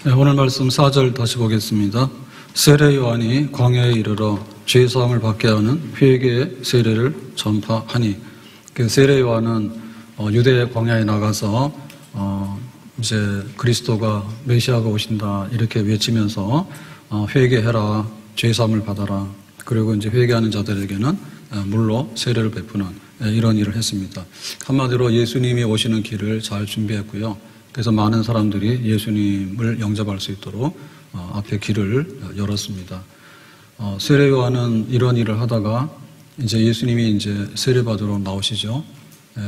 네, 오늘 말씀 4절 다시 보겠습니다. 세례 요한이 광야에 이르러 죄사함을 받게 하는 회개의 세례를 전파하니. 세례 요한은 유대 광야에 나가서 이제 그리스도가 메시아가 오신다 이렇게 외치면서 회개해라, 죄사함을 받아라. 그리고 이제 회개하는 자들에게는 물로 세례를 베푸는 이런 일을 했습니다. 한마디로 예수님이 오시는 길을 잘 준비했고요. 그래서 많은 사람들이 예수님을 영접할 수 있도록 앞에 길을 열었습니다. 세례 요한은 이런 일을 하다가 이제 예수님이 이제 세례받으러 나오시죠.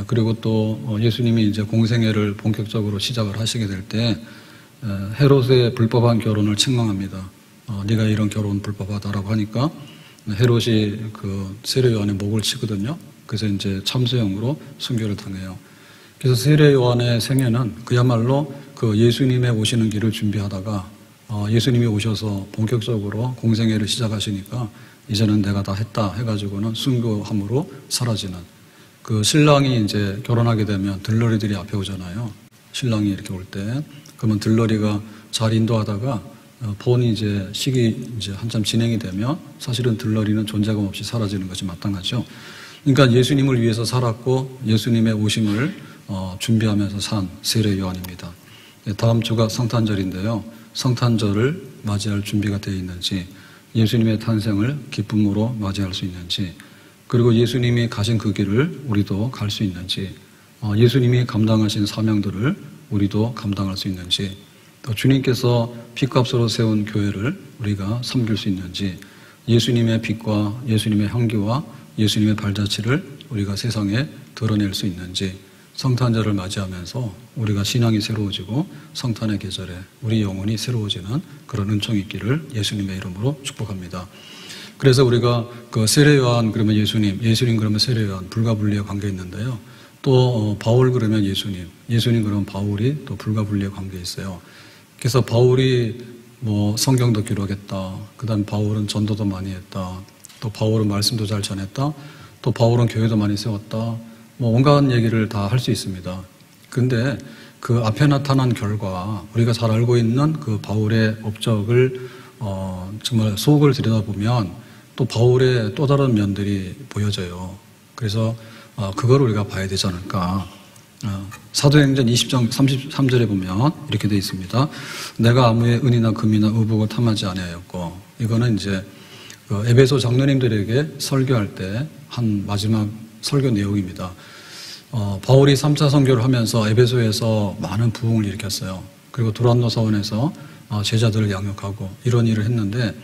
그리고 또 예수님이 이제 공생애를 본격적으로 시작을 하시게 될 때 헤롯의 불법한 결혼을 책망합니다. 네가 이런 결혼 불법하다라고 하니까 헤롯이 그 세례 요한의 목을 치거든요. 그래서 이제 참수형으로 순교를 당해요. 그래서 세례 요한의 생애는 그야말로 그 예수님의 오시는 길을 준비하다가 예수님이 오셔서 본격적으로 공생애를 시작하시니까 이제는 내가 다 했다 해가지고는 순교함으로 사라지는, 그 신랑이 이제 결혼하게 되면 들러리들이 앞에 오잖아요. 신랑이 이렇게 올 때 그러면 들러리가 잘 인도하다가 본이 이제 시기 이제 한참 진행이 되면 사실은 들러리는 존재감 없이 사라지는 것이 마땅하죠. 그러니까 예수님을 위해서 살았고 예수님의 오심을 준비하면서 산 세례 요한입니다. 다음 주가 성탄절인데요. 성탄절을 맞이할 준비가 되어 있는지, 예수님의 탄생을 기쁨으로 맞이할 수 있는지, 그리고 예수님이 가신 그 길을 우리도 갈 수 있는지, 예수님이 감당하신 사명들을 우리도 감당할 수 있는지, 또 주님께서 핏값으로 세운 교회를 우리가 섬길 수 있는지, 예수님의 빛과 예수님의 향기와 예수님의 발자취를 우리가 세상에 드러낼 수 있는지, 성탄절을 맞이하면서 우리가 신앙이 새로워지고 성탄의 계절에 우리 영혼이 새로워지는 그런 은총이 있기를 예수님의 이름으로 축복합니다. 그래서 우리가 그 세례 요한 그러면 예수님 그러면 세례 요한 불가분리의 관계에 있는데요. 또 바울 그러면 예수님 그러면 바울이 또 불가분리의 관계에 있어요. 그래서 바울이 뭐 성경도 기록했다. 그다음 바울은 전도도 많이 했다. 또 바울은 말씀도 잘 전했다. 또 바울은 교회도 많이 세웠다. 뭐 온갖 얘기를 다 할 수 있습니다. 근데 그 앞에 나타난 결과 우리가 잘 알고 있는 그 바울의 업적을 정말 속을 들여다보면 또 바울의 또 다른 면들이 보여져요. 그래서 그걸 우리가 봐야 되지 않을까. 사도행전 20장 33절에 보면 이렇게 되어 있습니다. 내가 아무의 은이나 금이나 의복을 탐하지 아니하였고, 이거는 이제 그 에베소 장로님들에게 설교할 때 한 마지막 설교 내용입니다. 바울이 3차 선교를 하면서 에베소에서 많은 부흥을 일으켰어요. 그리고 두란노 사원에서 제자들을 양육하고 이런 일을 했는데,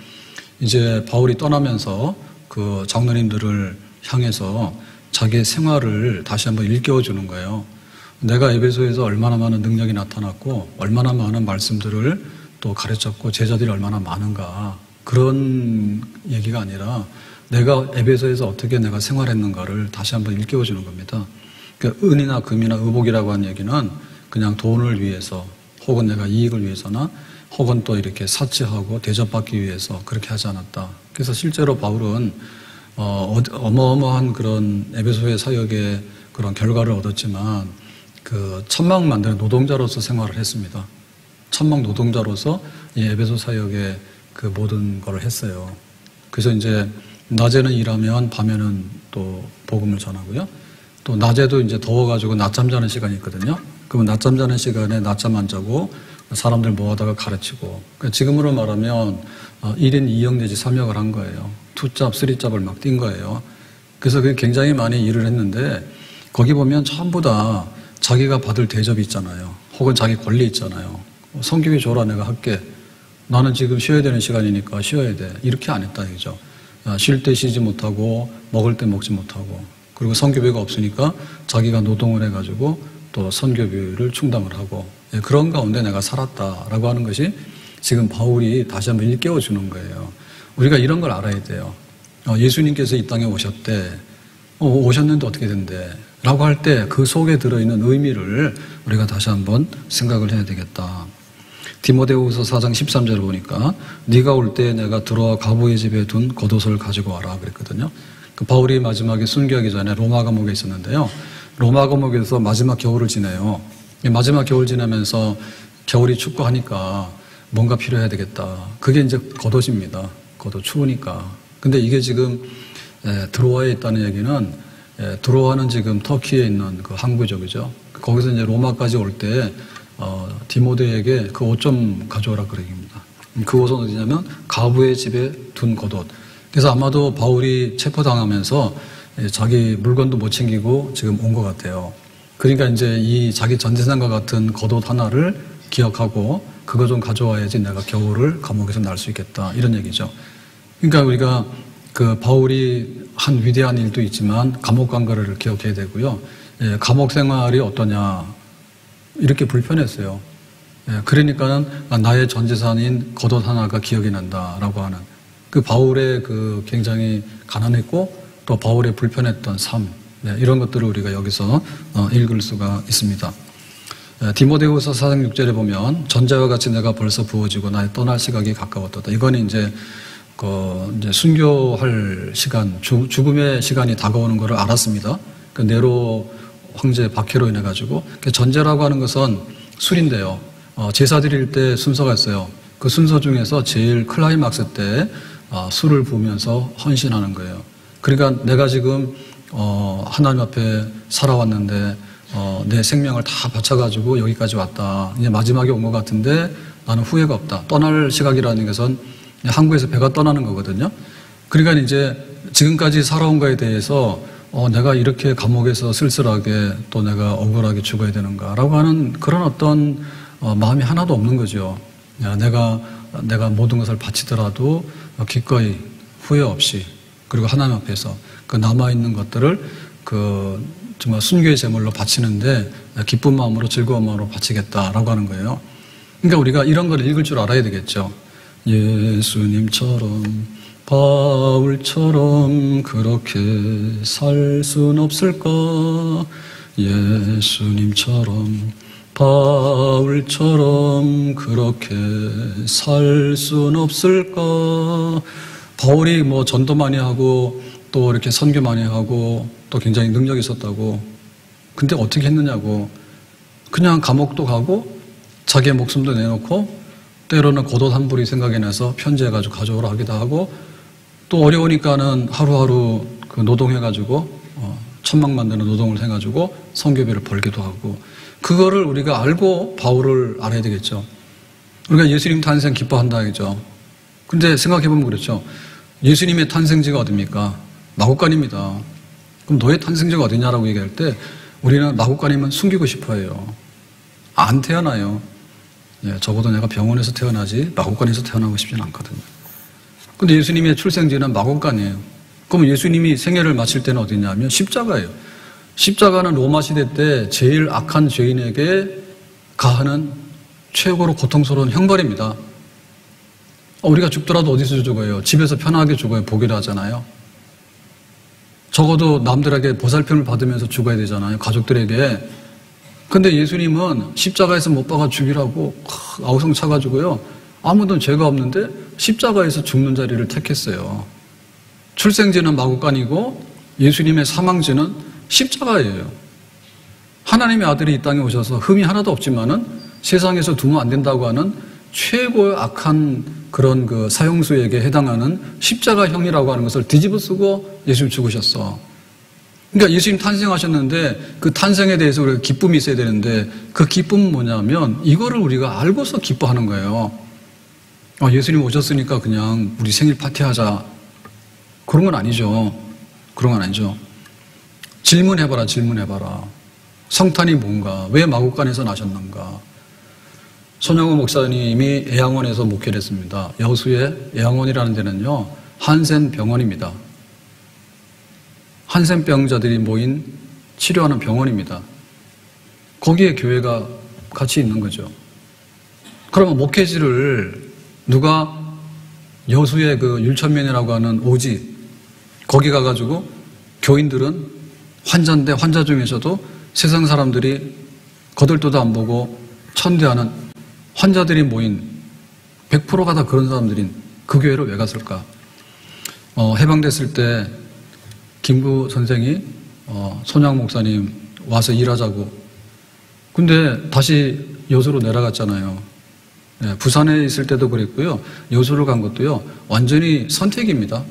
이제 바울이 떠나면서 그 장로님들을 향해서 자기의 생활을 다시 한번 일깨워주는 거예요. 내가 에베소에서 얼마나 많은 능력이 나타났고 얼마나 많은 말씀들을 또 가르쳤고 제자들이 얼마나 많은가, 그런 얘기가 아니라 내가 에베소에서 어떻게 내가 생활했는가를 다시 한번 일깨워주는 겁니다. 그러니까 은이나 금이나 의복이라고 하는 얘기는 그냥 돈을 위해서 혹은 내가 이익을 위해서나 혹은 또 이렇게 사치하고 대접받기 위해서 그렇게 하지 않았다. 그래서 실제로 바울은 어마어마한 그런 에베소의 사역의 그런 결과를 얻었지만 그 천막 만드는 노동자로서 생활을 했습니다. 천막 노동자로서 이 에베소 사역의 그 모든 걸 했어요. 그래서 이제 낮에는 일하면 밤에는 또 복음을 전하고요. 또 낮에도 이제 더워가지고 낮잠 자는 시간이 있거든요. 그러면 낮잠 자는 시간에 낮잠 안 자고 사람들 모아다가 가르치고, 그러니까 지금으로 말하면 1인 2역 내지 3역을 한 거예요. 2잡, 3잡을 막 뛴 거예요. 그래서 그게 굉장히 많이 일을 했는데, 거기 보면 전부 다 자기가 받을 대접이 있잖아요. 혹은 자기 권리 있잖아요. 성교비 줘라, 내가 할게. 나는 지금 쉬어야 되는 시간이니까 쉬어야 돼. 이렇게 안 했다 이거죠. 쉴 때 쉬지 못하고 먹을 때 먹지 못하고, 그리고 선교비가 없으니까 자기가 노동을 해가지고 또 선교비를 충당을 하고, 그런 가운데 내가 살았다라고 하는 것이 지금 바울이 다시 한번 일깨워주는 거예요. 우리가 이런 걸 알아야 돼요. 예수님께서 이 땅에 오셨대. 오셨는데 어떻게 된대? 라고 할 때 그 속에 들어있는 의미를 우리가 다시 한번 생각을 해야 되겠다. 디모데후서 4장 13절을 보니까 네가 올 때 내가 들어와 가부의 집에 둔 겉옷을 가지고 와라 그랬거든요. 그 바울이 마지막에 순교하기 전에 로마 감옥에 있었는데요. 로마 감옥에서 마지막 겨울을 지내요. 마지막 겨울 지내면서 겨울이 춥고 하니까 뭔가 필요해야 되겠다. 그게 이제 겉옷입니다. 겉옷 추우니까. 근데 이게 지금 드로아에 있다는 얘기는 드로아는 지금 터키에 있는 그 항구죠, 그죠? 거기서 이제 로마까지 올 때 디모데에게 그 옷 좀 가져오라 그런 얘기입니다. 그 옷은 어디냐면 가부의 집에 둔 겉옷. 그래서 아마도 바울이 체포당하면서 자기 물건도 못 챙기고 지금 온 것 같아요. 그러니까 이제 이 자기 전재산과 같은 겉옷 하나를 기억하고 그거 좀 가져와야지 내가 겨울을 감옥에서 날 수 있겠다. 이런 얘기죠. 그러니까 우리가 그 바울이 한 위대한 일도 있지만 감옥 간 거를 기억해야 되고요. 감옥 생활이 어떠냐. 이렇게 불편했어요. 그러니까는 나의 전 재산인 겉옷 하나가 기억이 난다라고 하는 그 바울의 그 굉장히 가난했고 또 바울의 불편했던 삶 이런 것들을 우리가 여기서 읽을 수가 있습니다. 디모데후서 4장 6절에 보면 전자와 같이 내가 벌써 부어지고 나의 떠날 시각이 가까웠다. 이거는 이제 순교할 시간, 죽음의 시간이 다가오는 것을 알았습니다. 그 네로 황제 박해로 인해 가지고 전제라고 하는 것은 술인데요. 제사 드릴 때 순서가 있어요. 그 순서 중에서 제일 클라이막스 때 술을 부으면서 헌신하는 거예요. 그러니까 내가 지금 하나님 앞에 살아왔는데 내 생명을 다 바쳐가지고 여기까지 왔다. 이제 마지막에 온 것 같은데 나는 후회가 없다. 떠날 시각이라는 것은 항구에서 배가 떠나는 거거든요. 그러니까 이제 지금까지 살아온 거에 대해서 내가 이렇게 감옥에서 쓸쓸하게 또 내가 억울하게 죽어야 되는가라고 하는 그런 어떤 마음이 하나도 없는 거죠. 내가 모든 것을 바치더라도 기꺼이 후회 없이 그리고 하나님 앞에서 그 남아있는 것들을 그 정말 순교의 제물로 바치는데 기쁜 마음으로 즐거운 마음으로 바치겠다라고 하는 거예요. 그러니까 우리가 이런 걸 읽을 줄 알아야 되겠죠. 예수님처럼 바울처럼 그렇게 살 순 없을까? 예수님처럼 바울처럼 그렇게 살 순 없을까? 바울이 뭐 전도 많이 하고 또 이렇게 선교 많이 하고 또 굉장히 능력이 있었다고. 근데 어떻게 했느냐고. 그냥 감옥도 가고 자기의 목숨도 내놓고 때로는 겉옷 한 불이 생각이 나서 편지해가지고 가져오라 하기도 하고 또 어려우니까는 하루하루 그 노동해가지고 천막 만드는 노동을 해가지고 선교비를 벌기도 하고 그거를 우리가 알고 바울을 알아야 되겠죠. 우리가 예수님 탄생 기뻐한다 하죠. 근데 생각해보면 그렇죠. 예수님의 탄생지가 어딥니까? 마국간입니다. 그럼 너의 탄생지가 어디냐라고 얘기할 때 우리는 마국간이면 숨기고 싶어 해요. 안 태어나요. 적어도 내가 병원에서 태어나지 마국간에서 태어나고 싶지는 않거든요. 근데 예수님의 출생지는 마국간이에요. 그럼 예수님이 생애를 마칠 때는 어디냐면 십자가예요. 십자가는 로마 시대 때 제일 악한 죄인에게 가하는 최고로 고통스러운 형벌입니다. 우리가 죽더라도 어디서 죽어요? 집에서 편하게 죽어요. 복이라 하잖아요. 적어도 남들에게 보살핌을 받으면서 죽어야 되잖아요. 가족들에게. 근데 예수님은 십자가에서 못 박아 죽이라고 아우성 차가지고요. 아무도 죄가 없는데 십자가에서 죽는 자리를 택했어요. 출생지는 마국간이고 예수님의 사망지는 십자가예요. 하나님의 아들이 이 땅에 오셔서 흠이 하나도 없지만은 세상에서 두면 안 된다고 하는 최고의 악한 그런 그 사형수에게 해당하는 십자가형이라고 하는 것을 뒤집어 쓰고 예수님 죽으셨어. 그러니까 예수님 탄생하셨는데 그 탄생에 대해서 우리가 기쁨이 있어야 되는데 그 기쁨은 뭐냐면 이거를 우리가 알고서 기뻐하는 거예요. 예수님 오셨으니까 그냥 우리 생일 파티하자. 그런 건 아니죠. 그런 건 아니죠. 질문해봐라. 성탄이 뭔가? 왜 마국간에서 나셨는가? 손영호 목사님이 애양원에서 목회를 했습니다. 여수의 애양원이라는 데는요. 한센 병원입니다. 한센병자들이 모인 치료하는 병원입니다. 거기에 교회가 같이 있는 거죠. 그러면 목회지를 누가 여수의 그 율천면이라고 하는 오지 거기 가가지고 교인들은 환자인데 환자 중에서도 세상 사람들이 거들떠도 안 보고 천대하는 환자들이 모인 100%가 다 그런 사람들인 그 교회를 왜 갔을까? 해방됐을 때 김구 선생이 손양 목사님 와서 일하자고. 근데 다시 여수로 내려갔잖아요. 예, 부산에 있을 때도 그랬고요. 여수를 간 것도요. 완전히 선택입니다.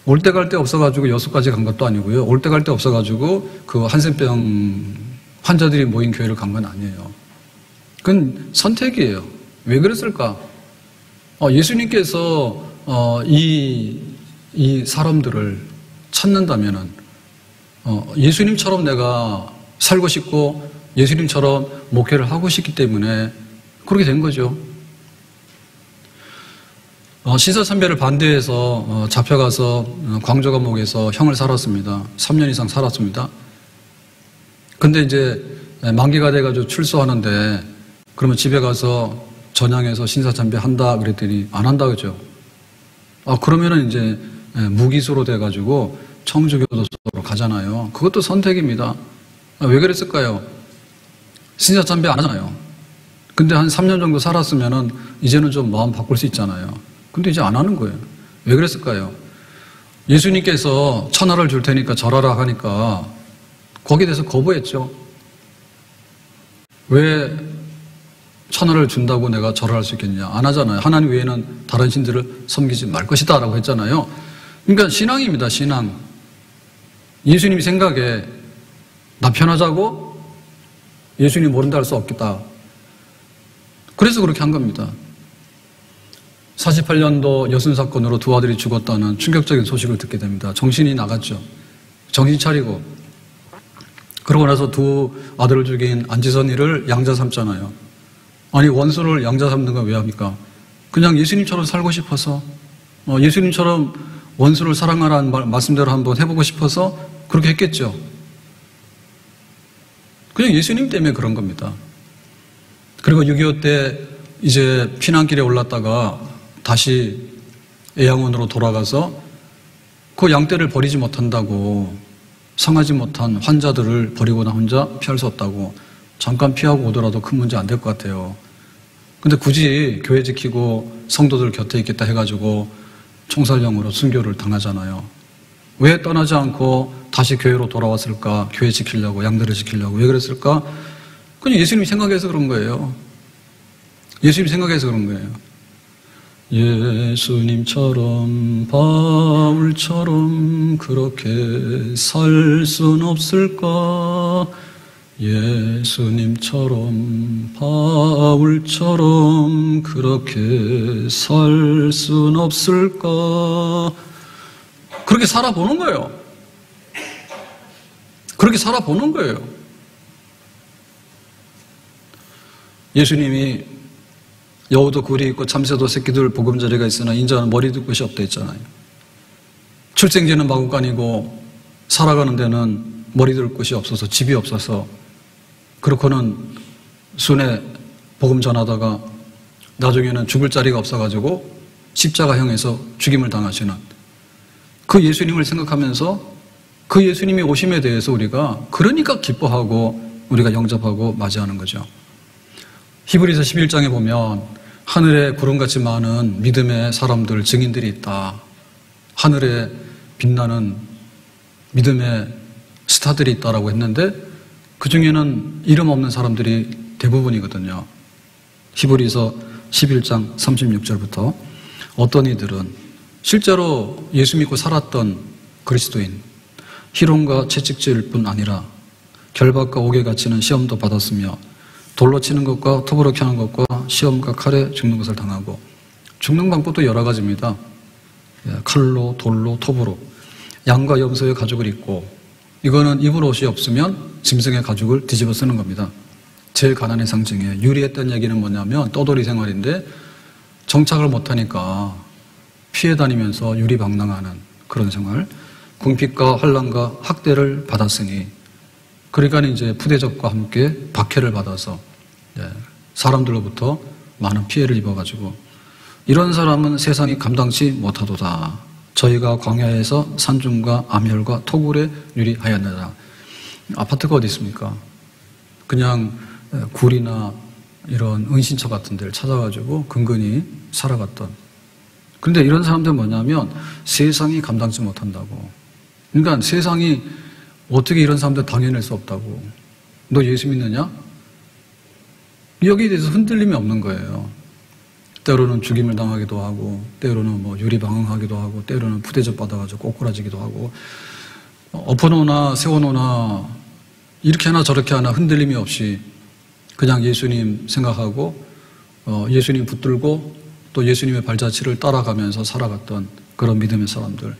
올 때 갈 데 없어가지고 여수까지 간 것도 아니고요. 올 때 갈 데 없어가지고 그 한센병 환자들이 모인 교회를 간 건 아니에요. 그건 선택이에요. 왜 그랬을까? 예수님께서 이 사람들을 찾는다면은 예수님처럼 내가 살고 싶고 예수님처럼 목회를 하고 싶기 때문에 그렇게 된 거죠. 신사참배를 반대해서 잡혀가서 광주 감옥에서 형을 살았습니다. 3년 이상 살았습니다. 근데 이제 만기가 돼가지고 출소하는데 그러면 집에 가서 전향해서 신사참배 한다 그랬더니 안 한다 그죠. 그러면은 이제 무기수로 돼가지고 청주교도소로 가잖아요. 그것도 선택입니다. 왜 그랬을까요? 신사참배 안 하잖아요. 근데 한 3년 정도 살았으면은 이제는 좀 마음 바꿀 수 있잖아요. 근데 이제 안 하는 거예요. 왜 그랬을까요? 예수님께서 천하를 줄 테니까 절하라 하니까 거기에 대해서 거부했죠. 왜 천하를 준다고 내가 절할 수 있겠냐? 안 하잖아요. 하나님 외에는 다른 신들을 섬기지 말 것이다 라고 했잖아요. 그러니까 신앙입니다. 신앙. 예수님이 생각에 나 편하자고 예수님 모른다 할 수 없겠다. 그래서 그렇게 한 겁니다. 48년도 여순 사건으로 두 아들이 죽었다는 충격적인 소식을 듣게 됩니다. 정신이 나갔죠. 정신 차리고. 그러고 나서 두 아들을 죽인 안지선이를 양자 삼잖아요. 아니 원수를 양자 삼는 건 왜 합니까? 그냥 예수님처럼 살고 싶어서 예수님처럼 원수를 사랑하라는 말씀대로 한번 해보고 싶어서 그렇게 했겠죠. 그냥 예수님 때문에 그런 겁니다. 그리고 6.25 때 이제 피난길에 올랐다가 다시 애양원으로 돌아가서 그 양떼를 버리지 못한다고 상하지 못한 환자들을 버리고 나 혼자 피할 수 없다고 잠깐 피하고 오더라도 큰 문제 안 될 것 같아요. 근데 굳이 교회 지키고 성도들 곁에 있겠다 해가지고 총살령으로 순교를 당하잖아요. 왜 떠나지 않고 다시 교회로 돌아왔을까? 교회 지키려고, 양들을 지키려고. 왜 그랬을까? 그냥 예수님 생각해서 그런 거예요. 예수님 생각해서 그런 거예요. 예수님처럼 바울처럼 그렇게 살 순 없을까? 예수님처럼 바울처럼 그렇게 살 순 없을까? 그렇게 살아보는 거예요. 그렇게 살아보는 거예요. 예수님이 여우도 굴이 있고 참새도 새끼들 보금자리가 있으나 인자는 머리 둘 곳이 없다 했잖아요. 출생지는 마구간이고 살아가는 데는 머리 둘 곳이 없어서 집이 없어서 그렇고는 순회 복음 전하다가 나중에는 죽을 자리가 없어가지고 십자가형에서 죽임을 당하시는 그 예수님을 생각하면서 그 예수님의 오심에 대해서 우리가 그러니까 기뻐하고 우리가 영접하고 맞이하는 거죠. 히브리서 11장에 보면 하늘에 구름같이 많은 믿음의 사람들, 증인들이 있다. 하늘에 빛나는 믿음의 스타들이 있다라고 했는데 그 중에는 이름 없는 사람들이 대부분이거든요. 히브리서 11장 36절부터 어떤 이들은 실제로 예수 믿고 살았던 그리스도인, 희롱과 채찍질 뿐 아니라 결박과 옥에 갇히는 시험도 받았으며 돌로 치는 것과 톱으로 켜는 것과 시험과 칼에 죽는 것을 당하고 죽는 방법도 여러 가지입니다. 칼로, 돌로, 톱으로 양과 염소의 가죽을 입고 이거는 입을 옷이 없으면 짐승의 가죽을 뒤집어 쓰는 겁니다. 제일 가난의 상징이에요. 유리했던 얘기는 뭐냐면 떠돌이 생활인데 정착을 못하니까 피해 다니면서 유리방랑하는 그런 생활, 궁핍과 환난과 학대를 받았으니 그러니까 이제 푸대접과 함께 박해를 받아서 사람들로부터 많은 피해를 입어가지고 이런 사람은 세상이 감당치 못하도다. 저희가 광야에서 산중과 암혈과 토굴에 유리하였느라. 아파트가 어디 있습니까? 그냥 굴이나 이런 은신처 같은 데를 찾아가지고 근근히 살아갔던. 근데 이런 사람들은 뭐냐면 세상이 감당치 못한다고. 그러니까 세상이 어떻게 이런 사람들 당해낼 수 없다고. 너 예수 믿느냐? 여기에 대해서 흔들림이 없는 거예요. 때로는 죽임을 당하기도 하고, 때로는 뭐 유리방황하기도 하고, 때로는 푸대접 받아가지고 꼬꾸라지기도 하고, 엎어놓으나 세워놓으나 이렇게 하나 저렇게 하나 흔들림이 없이 그냥 예수님 생각하고 예수님 붙들고 또 예수님의 발자취를 따라가면서 살아갔던 그런 믿음의 사람들.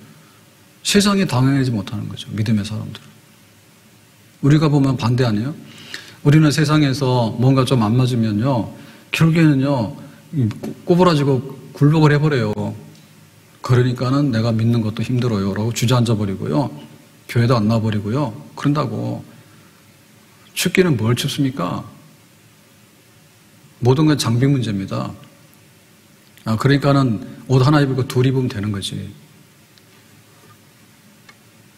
세상에 당황하지 못하는 거죠. 믿음의 사람들. 우리가 보면 반대 아니에요? 우리는 세상에서 뭔가 좀 안 맞으면요, 결국에는요, 꼬부라지고 굴복을 해버려요. 그러니까는 내가 믿는 것도 힘들어요. 라고 주저앉아 버리고요. 교회도 안 나와버리고요. 그런다고. 춥기는 뭘 춥습니까? 모든 건 장비 문제입니다. 그러니까는 옷 하나 입고 둘 입으면 되는 거지.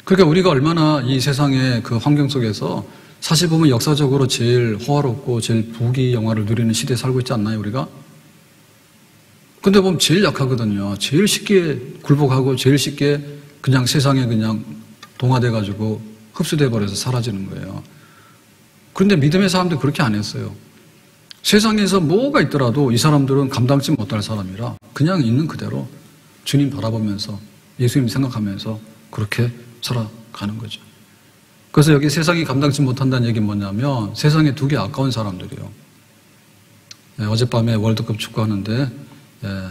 그러니까 우리가 얼마나 이 세상의 그 환경 속에서 사실 보면 역사적으로 제일 호화롭고 제일 부귀 영화를 누리는 시대에 살고 있지 않나요, 우리가? 근데 보면 제일 약하거든요. 제일 쉽게 굴복하고 제일 쉽게 그냥 세상에 그냥 동화돼가지고 흡수돼버려서 사라지는 거예요. 그런데 믿음의 사람들 그렇게 안 했어요. 세상에서 뭐가 있더라도 이 사람들은 감당치 못할 사람이라 그냥 있는 그대로 주님 바라보면서 예수님 생각하면서 그렇게 살아가는 거죠. 그래서 여기 세상이 감당치 못한다는 얘기는 뭐냐면 세상에 두기 아까운 사람들이에요. 어젯밤에 월드컵 축구하는데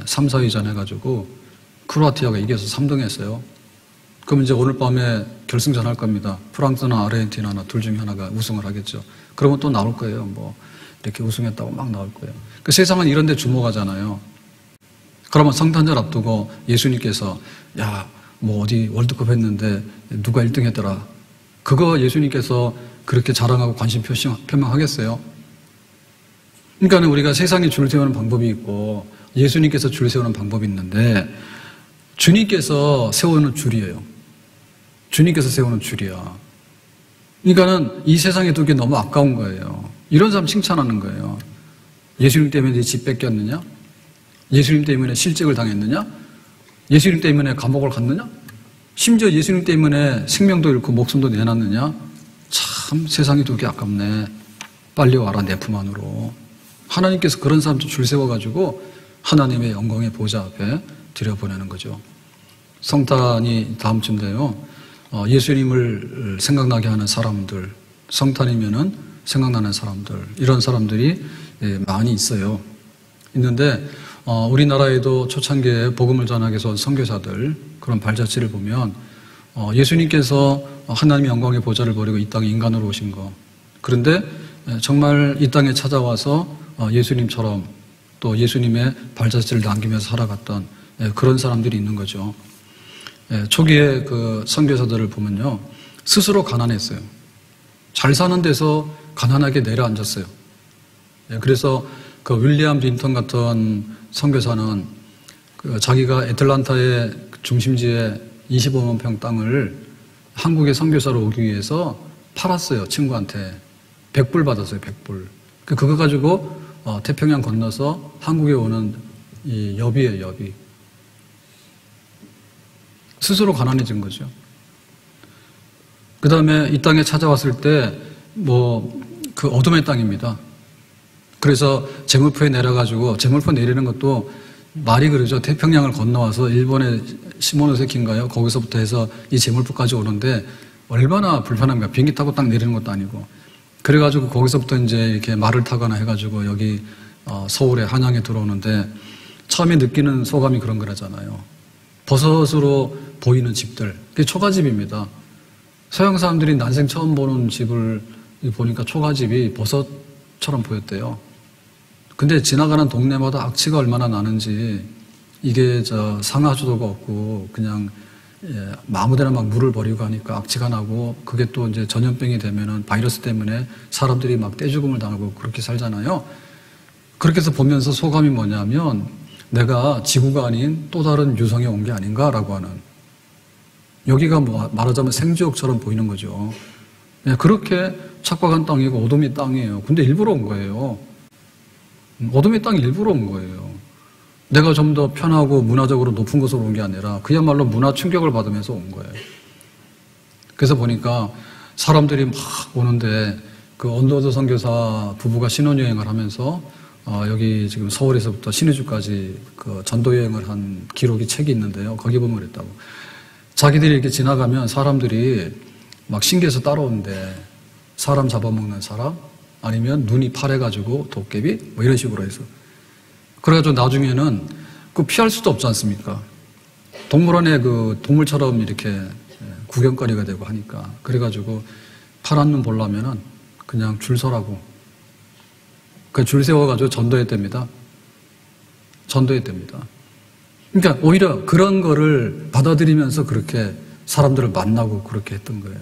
3, 4위전 해가지고 크로아티아가 이겨서 3등 했어요. 그럼 이제 오늘 밤에 결승전 할 겁니다. 프랑스나 아르헨티나나 둘 중에 하나가 우승을 하겠죠. 그러면 또 나올 거예요. 뭐 이렇게 우승했다고 막 나올 거예요. 그 세상은 이런 데 주목하잖아요. 그러면 성탄절 앞두고 예수님께서 뭐 어디 월드컵 했는데 누가 1등 했더라. 그거 예수님께서 그렇게 자랑하고 관심 표명하겠어요? 그러니까 우리가 세상에 줄 세우는 방법이 있고 예수님께서 줄 세우는 방법이 있는데 주님께서 세우는 줄이에요. 주님께서 세우는 줄이야. 그러니까는 이 세상에 두기 너무 아까운 거예요. 이런 사람 칭찬하는 거예요. 예수님 때문에 네 집 뺏겼느냐? 예수님 때문에 실직을 당했느냐? 예수님 때문에 감옥을 갔느냐? 심지어 예수님 때문에 생명도 잃고 목숨도 내놨느냐? 참 세상에 두기 아깝네. 빨리 와라 내 품 안으로. 하나님께서 그런 사람들 줄 세워가지고 하나님의 영광의 보좌 앞에 들여보내는 거죠. 성탄이 다음 주인데요. 예수님을 생각나게 하는 사람들, 성탄이면은 생각나는 사람들, 이런 사람들이 많이 있어요. 있는데 우리나라에도 초창기에 복음을 전하기 위해서 온 선교사들 그런 발자취를 보면 예수님께서 하나님의 영광의 보좌를 버리고 이 땅에 인간으로 오신 거. 그런데 정말 이 땅에 찾아와서 예수님처럼 또 예수님의 발자취를 남기면서 살아갔던 그런 사람들이 있는 거죠. 초기에 그 선교사들을 보면요, 스스로 가난했어요. 잘 사는 데서 가난하게 내려앉았어요. 그래서 그 윌리엄 빈턴 같은 선교사는 자기가 애틀란타의 중심지에 25만 평 땅을 한국의 선교사로 오기 위해서 팔았어요. 친구한테 100불 받았어요. 100불. 그거 가지고 태평양 건너서 한국에 오는 이 여비예요. 여비. 스스로 가난해진 거죠. 그 다음에 이 땅에 찾아왔을 때 그 어둠의 땅입니다. 그래서 제물포에 내려가지고 제물포 내리는 것도 말이 그러죠. 태평양을 건너와서 일본의 시모노세키인가요? 거기서부터 해서 이 제물포까지 오는데 얼마나 불편합니까? 비행기 타고 딱 내리는 것도 아니고. 그래가지고 거기서부터 이제 이렇게 말을 타거나 해가지고 여기 서울에 한양에 들어오는데 처음에 느끼는 소감이 그런 거라잖아요. 버섯으로 보이는 집들. 그게 초가집입니다. 서양 사람들이 난생 처음 보는 집을 보니까 초가집이 버섯처럼 보였대요. 근데 지나가는 동네마다 악취가 얼마나 나는지 이게 상하수도가 없고 그냥 아무데나 막 물을 버리고 하니까 악취가 나고 그게 또 이제 전염병이 되면은 바이러스 때문에 사람들이 막 떼죽음을 당하고 그렇게 살잖아요. 그렇게 해서 보면서 소감이 뭐냐면 내가 지구가 아닌 또 다른 유성에 온 게 아닌가라고 하는, 여기가 말하자면 생지옥처럼 보이는 거죠. 그렇게 착박한 땅이고 어둠의 땅이에요. 근데 일부러 온 거예요. 어둠의 땅이 일부러 온 거예요. 내가 좀 더 편하고 문화적으로 높은 곳으로 온 게 아니라 그야말로 문화 충격을 받으면서 온 거예요. 그래서 보니까 사람들이 막 오는데 그 언더드 선교사 부부가 신혼여행을 하면서 여기 지금 서울에서부터 신의주까지 그 전도여행을 한 기록이 책이 있는데요. 거기 보면 그랬다고. 자기들이 이렇게 지나가면 사람들이 막 신기해서 따라오는데 사람 잡아먹는 사람 아니면 눈이 파래가지고 도깨비 뭐 이런 식으로 해서 그래가지고 나중에는 그 피할 수도 없지 않습니까? 동물원에 그 동물처럼 이렇게 구경거리가 되고 하니까 그래가지고 파란 눈 보려면은 그냥 줄 서라고 그 줄 세워가지고 전도했답니다. 전도했답니다. 그러니까 오히려 그런 거를 받아들이면서 그렇게 사람들을 만나고 그렇게 했던 거예요.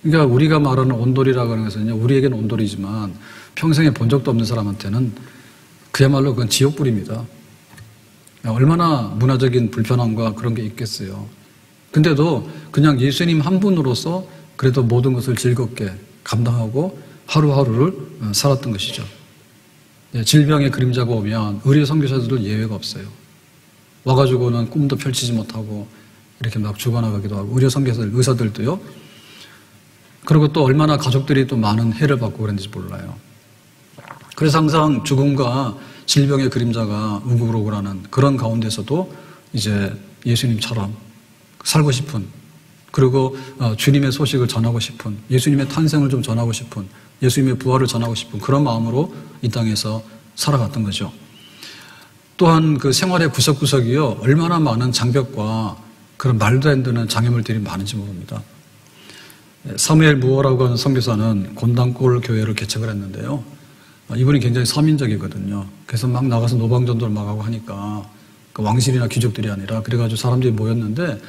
그러니까 우리가 말하는 온돌이라고 하는 것은요, 우리에게는 온돌이지만 평생에 본 적도 없는 사람한테는 그야말로 그건 지옥불입니다. 얼마나 문화적인 불편함과 그런 게 있겠어요. 근데도 그냥 예수님 한 분으로서 그래도 모든 것을 즐겁게 감당하고 하루하루를 살았던 것이죠. 질병의 그림자가 오면 의료 선교사들도 예외가 없어요. 와가지고는 꿈도 펼치지 못하고 이렇게 막 죽어나가기도 하고 의료 선교사들, 의사들도요. 그리고 또 얼마나 가족들이 또 많은 해를 받고 그랬는지 몰라요. 그래서 항상 죽음과 질병의 그림자가 우글우글하는 그런 가운데서도 이제 예수님처럼 살고 싶은 그리고 주님의 소식을 전하고 싶은 예수님의 탄생을 좀 전하고 싶은 예수님의 부활을 전하고 싶은 그런 마음으로 이 땅에서 살아갔던 거죠. 또한 그 생활의 구석구석이요 얼마나 많은 장벽과 그런 말도 안 되는 장애물들이 많은지 모릅니다. 사무엘 무어라고 하는 선교사는 곤단골 교회를 개척을 했는데요. 이분이 굉장히 서민적이거든요. 그래서 막 나가서 노방전도를 막 하고 하니까 그 왕실이나 귀족들이 아니라 그래가지고 사람들이 모였는데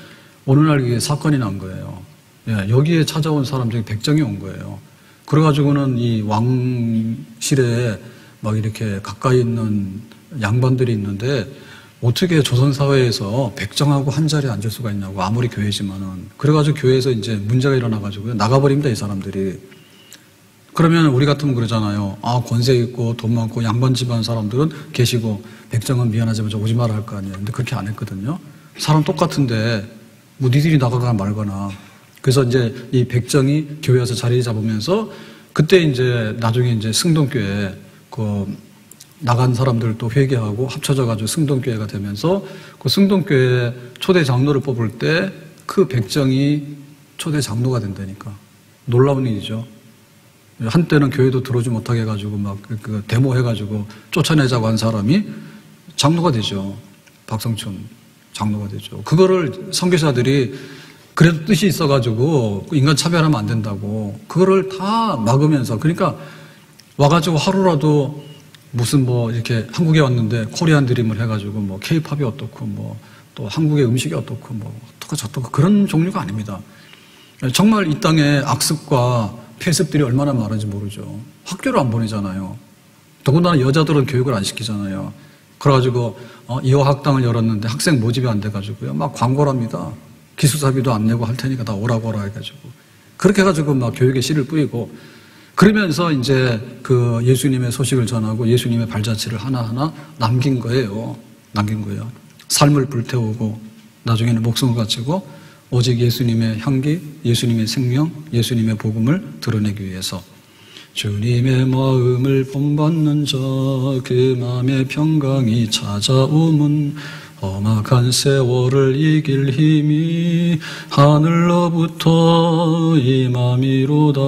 어느 날 이게 사건이 난 거예요. 여기에 찾아온 사람 중에 백정이 온 거예요. 그래가지고는 이 왕실에 막 이렇게 가까이 있는 양반들이 있는데 어떻게 조선사회에서 백정하고 한 자리에 앉을 수가 있냐고 아무리 교회지만은 그래가지고 교회에서 이제 문제가 일어나가지고요 나가버립니다 이 사람들이. 그러면 우리 같으면 그러잖아요. 아 권세 있고 돈 많고 양반 집안 사람들은 계시고 백정은 미안하지만 저 오지 마라 할 거 아니에요. 근데 그렇게 안 했거든요. 사람 똑같은데 뭐 니들이 나가거나 말거나. 그래서 이제 이 백정이 교회 와서 자리 잡으면서 그때 이제 나중에 이제 승동교회 그 나간 사람들도 회개하고 합쳐져가지고 승동교회가 되면서 그 승동교회 초대 장로를 뽑을 때 그 백정이 초대 장로가 된다니까. 놀라운 일이죠. 한때는 교회도 들어오지 못하게 해가지고 막 그 데모해가지고 쫓아내자고 한 사람이 장로가 되죠. 박성춘 장로가 되죠. 그거를 선교사들이 그래도 뜻이 있어가지고 인간 차별하면 안 된다고 그거를 다 막으면서 그러니까 와가지고 하루라도 무슨 뭐 이렇게 한국에 왔는데 코리안 드림을 해가지고 뭐 케이팝이 어떻고 뭐 또 한국의 음식이 어떻고 뭐 어떻고 저떻고 그런 종류가 아닙니다. 정말 이 땅에 악습과 폐습들이 얼마나 많은지 모르죠. 학교를 안 보내잖아요. 더군다나 여자들은 교육을 안 시키잖아요. 그래가지고 이화학당을 열었는데 학생 모집이 안 돼가지고요 막 광고를 합니다. 기숙사비도 안 내고 할 테니까 다 오라고 하라 해가지고 그렇게 해가지고 막 교육에 씨를 뿌리고 그러면서 이제 그 예수님의 소식을 전하고 예수님의 발자취를 하나하나 남긴 거예요. 남긴 거예요. 삶을 불태우고 나중에는 목숨을 바치고 오직 예수님의 향기, 예수님의 생명, 예수님의 복음을 드러내기 위해서 주님의 마음을 본받는 자 그 마음의 평강이 찾아오면 험악한 세월을 이길 힘이 하늘로부터 임함이로다.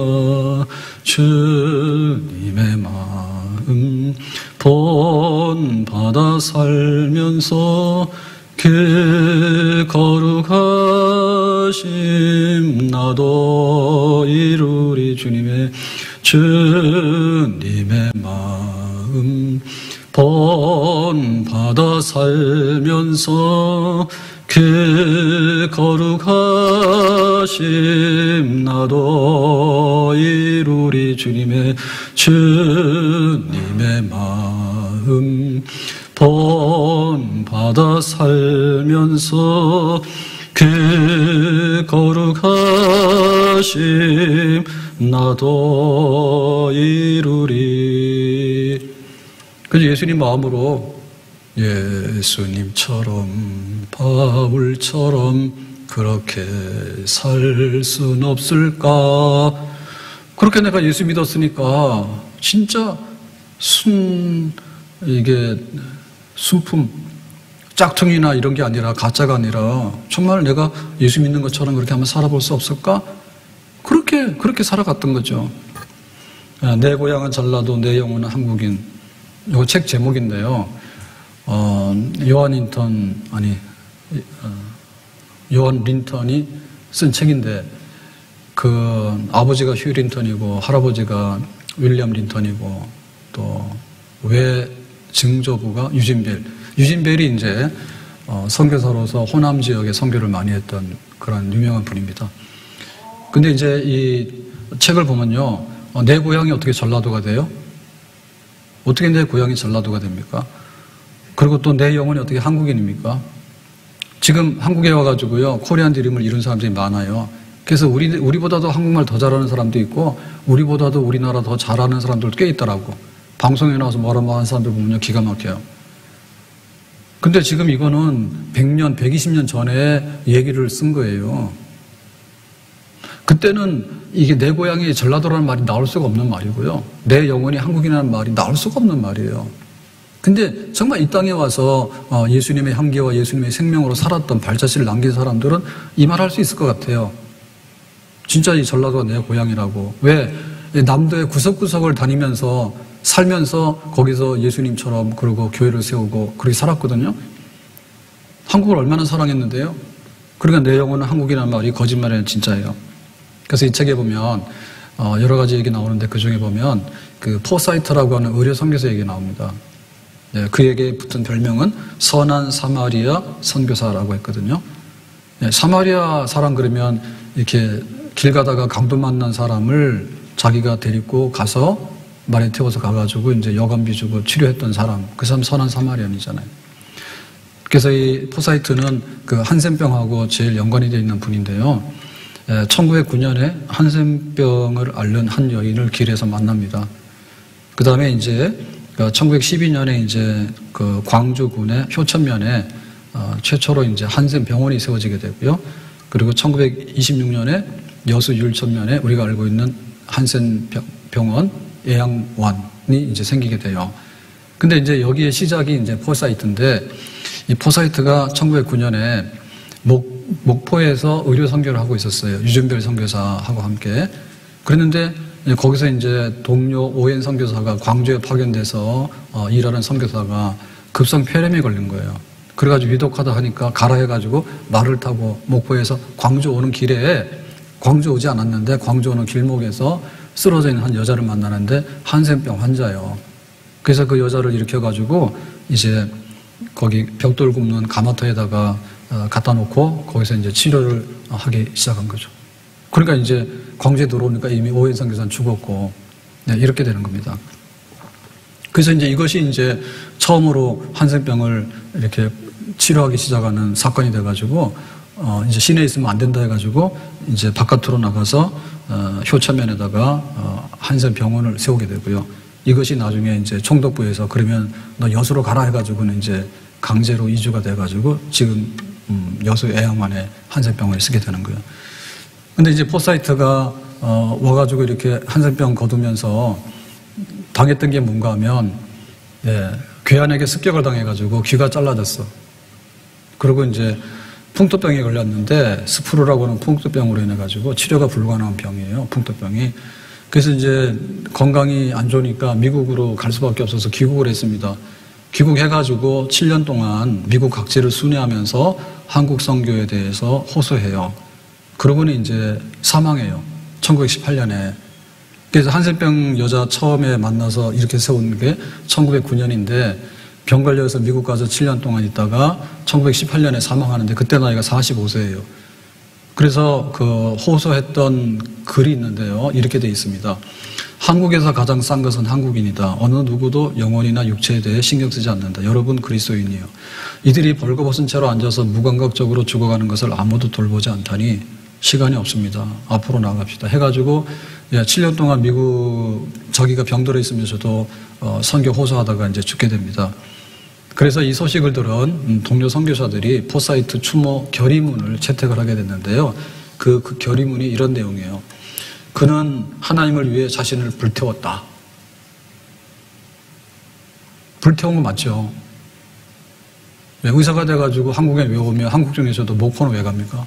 주님의 마음 본받아 살면서 그 거룩하심 나도 이루리. 주님의 마음 본받아 살면서 그 거룩하심 나도 이루리. 주님의 마음 본받아 살면서 그 거룩하심 나도 이루리. 그래서 예수님 마음으로 예수님처럼 바울처럼 그렇게 살 순 없을까? 그렇게 내가 예수 믿었으니까 진짜 이게 순품, 짝퉁이나 이런 게 아니라, 가짜가 아니라 정말 내가 예수 믿는 것처럼 그렇게 한번 살아볼 수 없을까? 그렇게 살아갔던 거죠. 내 고향은 전라도, 내 영혼은 한국인. 이거 책 제목인데요. 요한 린턴이 쓴 책인데, 그 아버지가 휴 린턴이고 할아버지가 윌리엄 린턴이고 또 외증조부가 유진벨이 이제 선교사로서 호남 지역에 선교를 많이 했던 그런 유명한 분입니다. 근데 이제 이 책을 보면요, 내 고향이 어떻게 전라도가 돼요? 어떻게 내 고향이 전라도가 됩니까? 그리고 또 내 영혼이 어떻게 한국인입니까? 지금 한국에 와가지고요, 코리안 드림을 이룬 사람들이 많아요. 그래서 우리보다도 한국말 더 잘하는 사람도 있고, 우리보다도 우리나라 더 잘하는 사람들도 꽤 있더라고. 방송에 나와서 뭐라고 하는 사람들 보면요, 기가 막혀요. 근데 지금 이거는 100년, 120년 전에 얘기를 쓴 거예요. 그때는 이게 내 고향이 전라도라는 말이 나올 수가 없는 말이고요. 내 영혼이 한국인이라는 말이 나올 수가 없는 말이에요. 근데 정말 이 땅에 와서 예수님의 향기와 예수님의 생명으로 살았던 발자취를 남긴 사람들은 이 말 할 수 있을 것 같아요. 진짜 이 전라도가 내 고향이라고. 왜? 남도의 구석구석을 다니면서 살면서 거기서 예수님처럼 그리고 교회를 세우고 그렇게 살았거든요. 한국을 얼마나 사랑했는데요. 그러니까 내 영혼은 한국이라는 말이 거짓말이 아니라 진짜예요. 그래서 이 책에 보면 여러 가지 얘기 나오는데 그중에 보면 그 포사이트라고 하는 의료 선교사 얘기 나옵니다. 네, 그에게 붙은 별명은 선한 사마리아 선교사라고 했거든요. 네, 사마리아 사람 그러면 이렇게 길 가다가 강도 만난 사람을 자기가 데리고 가서 말에 태워서 가가지고 이제 여관비 주고 치료했던 사람, 그 사람 선한 사마리안이잖아요. 그래서 이 포사이트는 그 한센병하고 제일 연관이 되어 있는 분인데요. 1909년에 한센병을 앓는 한 여인을 길에서 만납니다. 그 다음에 이제 1912년에 이제 그 광주군의 효천면에 최초로 이제 한센병원이 세워지게 되고요. 그리고 1926년에 여수 율천면에 우리가 알고 있는 한센병원 예양원이 이제 생기게 돼요. 근데 이제 여기에 시작이 이제 포사이트인데, 이 포사이트가 1909년에 목포에서 의료 선교를 하고 있었어요. 유준별 선교사하고 함께. 그랬는데 거기서 이제 동료 오엔 선교사가 광주에 파견돼서 일하는 선교사가 급성 폐렴에 걸린 거예요. 그래가지고 위독하다 하니까 가라 해가지고 말을 타고 목포에서 광주 오는 길에, 광주 오지 않았는데 광주 오는 길목에서 쓰러져 있는 한 여자를 만나는데 한센병 환자예요. 그래서 그 여자를 일으켜가지고 이제 거기 벽돌 굽는 가마터에다가 갖다 놓고 거기서 이제 치료를 하기 시작한 거죠. 그러니까 이제 광주에 들어오니까 이미 오해선 선교사는 죽었고, 네, 이렇게 되는 겁니다. 그래서 이제 이것이 이제 처음으로 한센병을 이렇게 치료하기 시작하는 사건이 돼가지고, 이제 시내에 있으면 안 된다 해가지고, 이제 바깥으로 나가서, 효천면에다가, 한센병원을 세우게 되고요. 이것이 나중에 이제 총독부에서 그러면 너 여수로 가라 해가지고는 이제 강제로 이주가 돼가지고 지금, 여수 애양만에 한센병원을 쓰게 되는 거예요. 근데 이제 포사이트가, 와가지고 이렇게 한센병 거두면서 당했던 게 뭔가 하면, 예, 괴한에게 습격을 당해가지고 귀가 잘라졌어. 그리고 이제 풍토병에 걸렸는데 스프루라고 하는 풍토병으로 인해가지고 치료가 불가능한 병이에요. 풍토병이. 그래서 이제 건강이 안 좋으니까 미국으로 갈 수밖에 없어서 귀국을 했습니다. 귀국해가지고 7년 동안 미국 각지를 순회하면서 한국 선교에 대해서 호소해요. 그러고는 이제 사망해요. 1918년에. 그래서 한센병 여자 처음에 만나서 이렇게 세운 게 1909년인데 병 걸려서 미국 가서 7년 동안 있다가 1918년에 사망하는데 그때 나이가 45세예요. 그래서 그 호소했던 글이 있는데요. 이렇게 돼 있습니다. 한국에서 가장 싼 것은 한국인이다. 어느 누구도 영혼이나 육체에 대해 신경 쓰지 않는다. 여러분 그리스도인이요. 이들이 벌거벗은 채로 앉아서 무감각적으로 죽어가는 것을 아무도 돌보지 않다니 시간이 없습니다. 앞으로 나갑시다. 해가지고 7년 동안 미국 자기가 병들어 있으면서도 선교 호소하다가 이제 죽게 됩니다. 그래서 이 소식을 들은 동료 선교사들이 포사이트 추모 결의문을 채택을 하게 됐는데요. 그 결의문이 이런 내용이에요. 그는 하나님을 위해 자신을 불태웠다. 불태운 거 맞죠? 왜 의사가 돼가지고 한국에 왜 오면 한국 중에서도 목포는 왜 갑니까?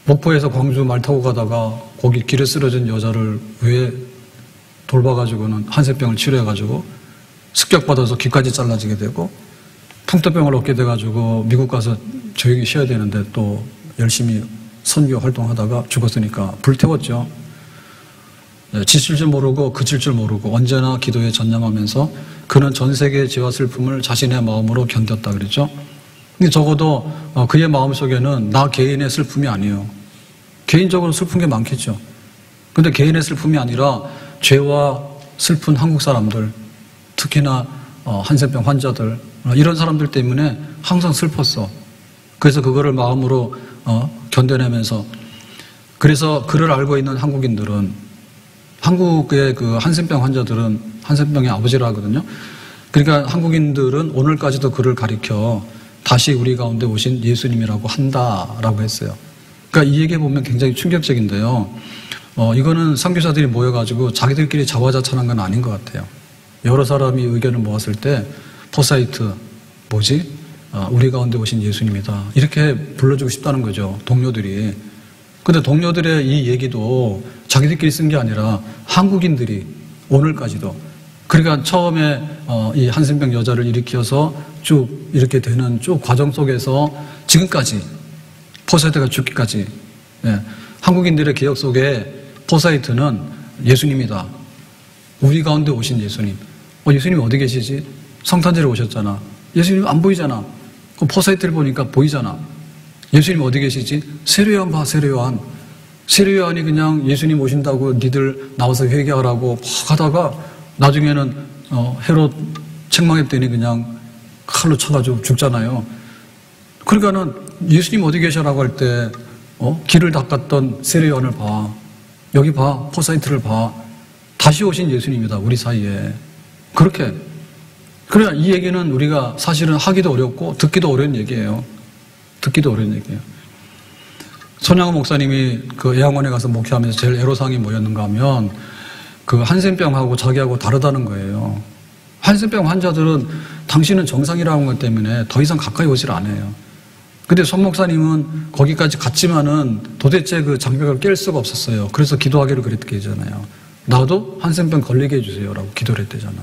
목포에서 광주 말 타고 가다가 거기 길에 쓰러진 여자를 왜 돌봐가지고는 한센병을 치료해가지고 습격받아서 귀까지 잘라지게 되고 풍토병을 얻게 돼가지고 미국 가서 조용히 쉬어야 되는데 또 열심히 선교 활동하다가 죽었으니까 불태웠죠. 지칠 줄 모르고 그칠 줄 모르고 언제나 기도에 전념하면서 그는 전 세계의 지와 슬픔을 자신의 마음으로 견뎠다 그랬죠. 근데 적어도 그의 마음속에는 나 개인의 슬픔이 아니에요. 개인적으로 슬픈 게 많겠죠. 근데 개인의 슬픔이 아니라 죄와 슬픈 한국 사람들, 특히나 한센병 환자들, 이런 사람들 때문에 항상 슬펐어. 그래서 그거를 마음으로 견뎌내면서, 그래서 그를 알고 있는 한국인들은, 한국의 그 한센병 환자들은 한센병의 아버지라 하거든요. 그러니까 한국인들은 오늘까지도 그를 가리켜 다시 우리 가운데 오신 예수님이라고 한다라고 했어요. 그러니까 이 얘기 보면 굉장히 충격적인데요. 이거는 선교사들이 모여가지고 자기들끼리 자화자찬한 건 아닌 것 같아요. 여러 사람이 의견을 모았을 때 포사이트, 우리 가운데 오신 예수님이다. 이렇게 불러주고 싶다는 거죠. 동료들이. 근데 동료들의 이 얘기도 자기들끼리 쓴 게 아니라 한국인들이 오늘까지도. 그러니까 처음에 이 한센병 여자를 일으켜서 쭉 이렇게 되는 쭉 과정 속에서 지금까지 포사이트가 죽기까지, 한국인들의 기억 속에 포사이트는 예수님이다. 우리 가운데 오신 예수님. 예수님 어디 계시지? 성탄절에 오셨잖아. 예수님 안 보이잖아. 그럼 포사이트를 보니까 보이잖아. 예수님 어디 계시지? 세례요한 봐, 세례요한. 세례요한이 그냥 예수님 오신다고 니들 나와서 회개하라고 막 하다가 나중에는 헤롯 책망했더니 그냥 칼로 쳐가지고 죽잖아요. 그러니까는 예수님 어디 계셔라고 할 때 길을 닦았던 세례요한을 봐. 여기 봐. 포사이트를 봐. 다시 오신 예수님이다. 우리 사이에. 그렇게. 그러나 이 얘기는 우리가 사실은 하기도 어렵고 듣기도 어려운 얘기예요. 듣기도 어려운 얘기예요. 손양호 목사님이 그 애양원에 가서 목회하면서 제일 애로사항이 뭐였는가 하면 그 한센병하고 자기하고 다르다는 거예요. 한센병 환자들은 당신은 정상이라는 것 때문에 더 이상 가까이 오질 않아요. 근데 손 목사님은 거기까지 갔지만은 도대체 그 장벽을 깰 수가 없었어요. 그래서 기도하기를 그랬겠잖아요. 나도 한센병 걸리게 해주세요 라고 기도를 했대잖아.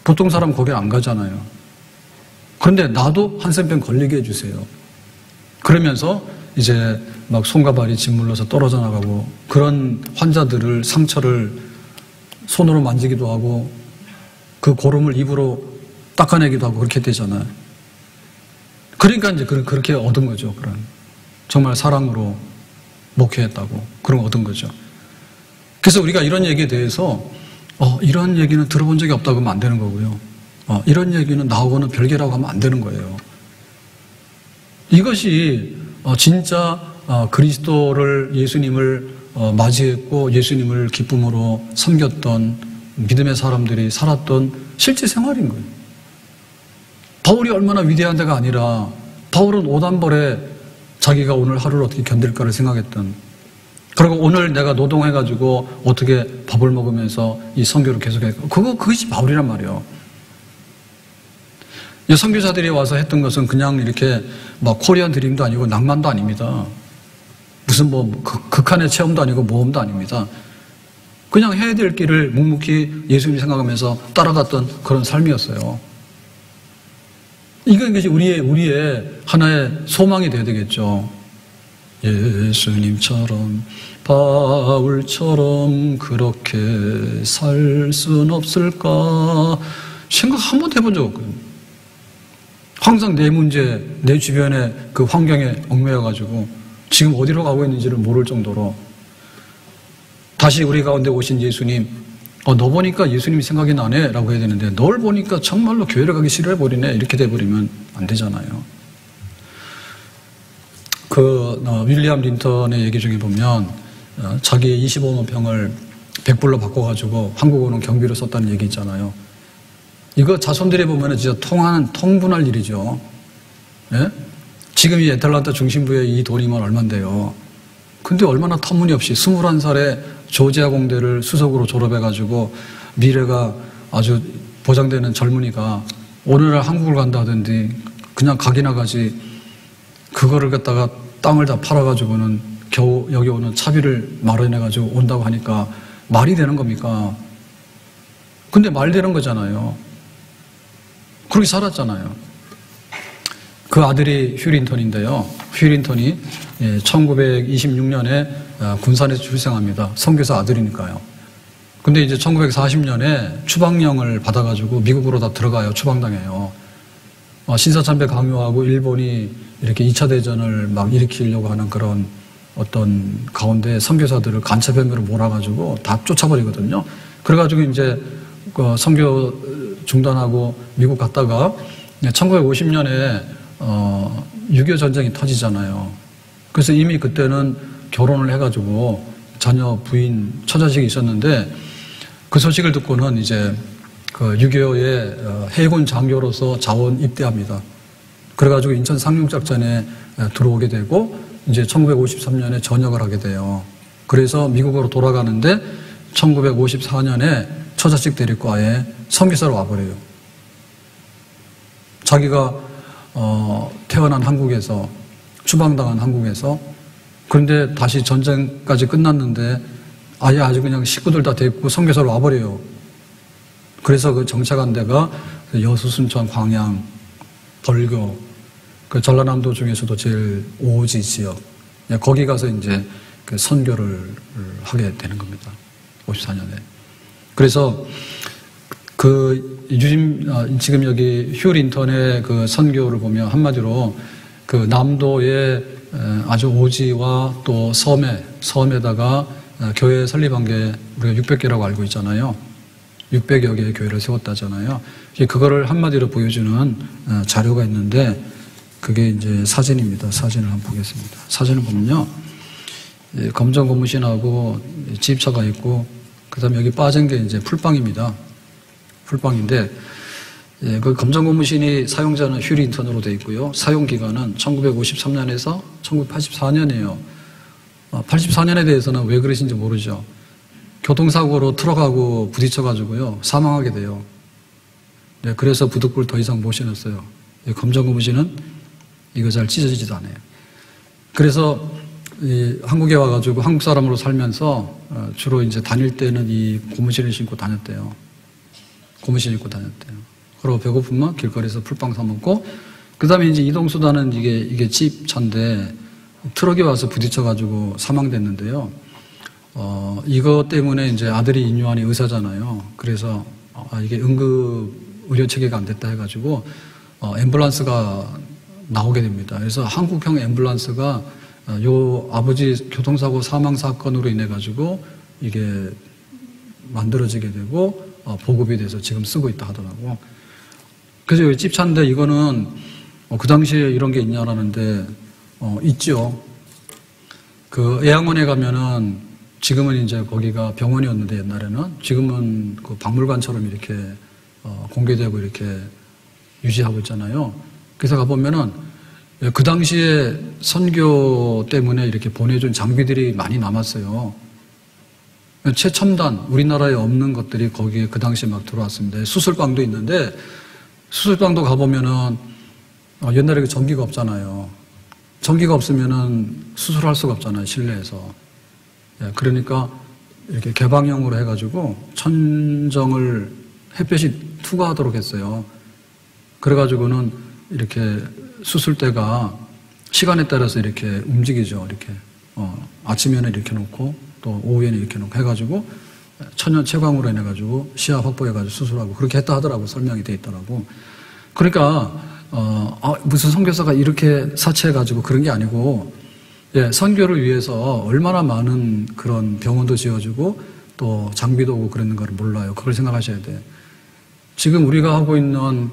보통 사람 거기 안 가잖아요. 그런데 나도 한센병 걸리게 해주세요. 그러면서 이제 막 손과 발이 짓물러서 떨어져 나가고 그런 환자들을 상처를 손으로 만지기도 하고 그 고름을 입으로 닦아내기도 하고 그렇게 되잖아요. 그러니까 이제 그렇게 얻은 거죠. 그런 정말 사랑으로 목회했다고 그런 거 얻은 거죠. 그래서 우리가 이런 얘기에 대해서 이런 얘기는 들어본 적이 없다고 하면 안 되는 거고요. 이런 얘기는 나하고는 별개라고 하면 안 되는 거예요. 이것이 진짜 그리스도를 예수님을 맞이했고 예수님을 기쁨으로 섬겼던 믿음의 사람들이 살았던 실제 생활인 거예요. 바울이 얼마나 위대한 데가 아니라 바울은 오단벌에 자기가 오늘 하루를 어떻게 견딜까를 생각했던, 그리고 오늘 내가 노동해가지고 어떻게 밥을 먹으면서 이 선교를 계속했고 그것이 바울이란 말이에요. 이 선교사들이 와서 했던 것은 그냥 이렇게 막 코리안 드림도 아니고 낭만도 아닙니다. 무슨 극한의 체험도 아니고 모험도 아닙니다. 그냥 해야 될 길을 묵묵히 예수님 생각하면서 따라갔던 그런 삶이었어요. 이것이 우리의 하나의 소망이 되어야 되겠죠. 예수님처럼 바울처럼 그렇게 살 순 없을까 생각 한 번도 해본 적 없거든요. 항상 내 문제, 내 주변의 그 환경에 얽매여가지고 지금 어디로 가고 있는지를 모를 정도로 다시 우리 가운데 오신 예수님, 너 보니까 예수님이 생각이 나네 라고 해야 되는데 널 보니까 정말로 교회를 가기 싫어해버리네 이렇게 돼버리면 안 되잖아요. 윌리엄 린턴의 얘기 중에 보면 자기의 25만 평을 100불로 바꿔가지고 한국 오는 경비로 썼다는 얘기 있잖아요. 이거 자손들이 보면 진짜 통분할 일이죠. 예? 지금 이 애틀란타 중심부에 이 돈이면 얼만데요. 근데 얼마나 터무니없이 21살에 조지아 공대를 수석으로 졸업해가지고 미래가 아주 보장되는 젊은이가 오늘날 한국을 간다든지 그냥 가기나 가지 그거를 갖다가 땅을 다 팔아가지고는 겨우 여기 오는 차비를 마련해가지고 온다고 하니까 말이 되는 겁니까? 근데 말 되는 거잖아요. 그렇게 살았잖아요. 그 아들이 휴 린턴인데요. 휴 린턴이 1926년에 군산에서 출생합니다. 선교사 아들이니까요. 근데 이제 1940년에 추방령을 받아가지고 미국으로 다 들어가요. 추방당해요. 신사참배 강요하고 일본이 이렇게 2차 대전을 막 일으키려고 하는 그런 어떤 가운데 선교사들을 간첩혐의로 몰아가지고 다 쫓아버리거든요. 그래가지고 이제 선교 중단하고 미국 갔다가 1950년에 6.25 전쟁이 터지잖아요. 그래서 이미 그때는 결혼을 해가지고 자녀, 부인, 처자식이 있었는데 그 소식을 듣고는 이제 그 6.25에 해군 장교로서 자원 입대합니다. 그래가지고 인천 상륙작전에 들어오게 되고 이제 1953년에 전역을 하게 돼요. 그래서 미국으로 돌아가는데 1954년에 처자식 데리고 아예 선교사로 와버려요. 자기가 태어난 한국에서 추방당한 한국에서 그런데 다시 전쟁까지 끝났는데 아예 아주 그냥 식구들 다 데리고 선교사로 와버려요. 그래서 그 정착한 데가 여수, 순천, 광양, 벌교, 그 전라남도 중에서도 제일 오지 지역, 거기 가서 이제 그 선교를 하게 되는 겁니다. 54년에. 그래서 지금 여기 휴 린턴의 그 선교를 보면 한마디로 그 남도의 아주 오지와 또 섬에다가 교회 설립한 게 우리가 600개라고 알고 있잖아요. 600여 개의 교회를 세웠다잖아요. 그거를 한마디로 보여주는 자료가 있는데 그게 이제 사진입니다. 사진을 한번 보겠습니다. 사진을 보면요. 검정 고무신하고 지입차가 있고 그 다음에 여기 빠진 게 이제 풀빵입니다. 풀빵인데 그 검정 고무신이 사용자는 휴 린턴으로 되어 있고요. 사용 기간은 1953년에서 1984년이에요. 84년에 대해서는 왜 그러신지 모르죠. 교통사고로 트럭하고 부딪혀가지고요. 사망하게 돼요. 네, 그래서 부득불 더 이상 못 신었어요. 검정 고무신은 이거 잘 찢어지지도 않아요. 그래서 한국에 와가지고 한국 사람으로 살면서 주로 이제 다닐 때는 이 고무신을 신고 다녔대요. 고무신 입고 다녔대요. 그리고 배고프면 길거리에서 풀빵 사 먹고, 그 다음에 이제 이동수단은 이게 집차인데 트럭이 와서 부딪혀가지고 사망됐는데요. 이거 때문에 이제 아들이 인유한이 의사잖아요. 그래서 이게 응급 의료 체계가 안 됐다 해가지고 앰뷸런스가 나오게 됩니다. 그래서 한국형 앰뷸런스가 요 아버지 교통사고 사망 사건으로 인해 가지고 이게 만들어지게 되고 보급이 돼서 지금 쓰고 있다 하더라고. 그래서 여기 집차인데 이거는 그 당시에 이런 게 있냐라는데 있죠. 그 애양원에 가면은 지금은 이제 거기가 병원이었는데 옛날에는 지금은 그 박물관처럼 이렇게 공개되고 이렇게 유지하고 있잖아요. 그래서 가보면은 그 당시에 선교 때문에 이렇게 보내준 장비들이 많이 남았어요. 최첨단, 우리나라에 없는 것들이 거기에 그 당시에 막 들어왔습니다. 수술방도 있는데, 수술방도 가보면은, 옛날에 전기가 없잖아요. 전기가 없으면은 수술할 수가 없잖아요, 실내에서. 그러니까 이렇게 개방형으로 해가지고 천정을 햇볕이 투과하도록 했어요. 그래가지고는 이렇게 수술대가 시간에 따라서 이렇게 움직이죠. 이렇게 아침에는 이렇게 놓고 또 오후에는 이렇게 놓고 해가지고 천연 채광으로 해가지고 시야 확보해가지고 수술하고 그렇게 했다 하더라고. 설명이 돼 있더라고. 그러니까 무슨 선교사가 이렇게 사치해가지고 그런 게 아니고 선교를 위해서 얼마나 많은 그런 병원도 지어주고 또 장비도 오고 그러는 걸 몰라요. 그걸 생각하셔야 돼. 지금 우리가 하고 있는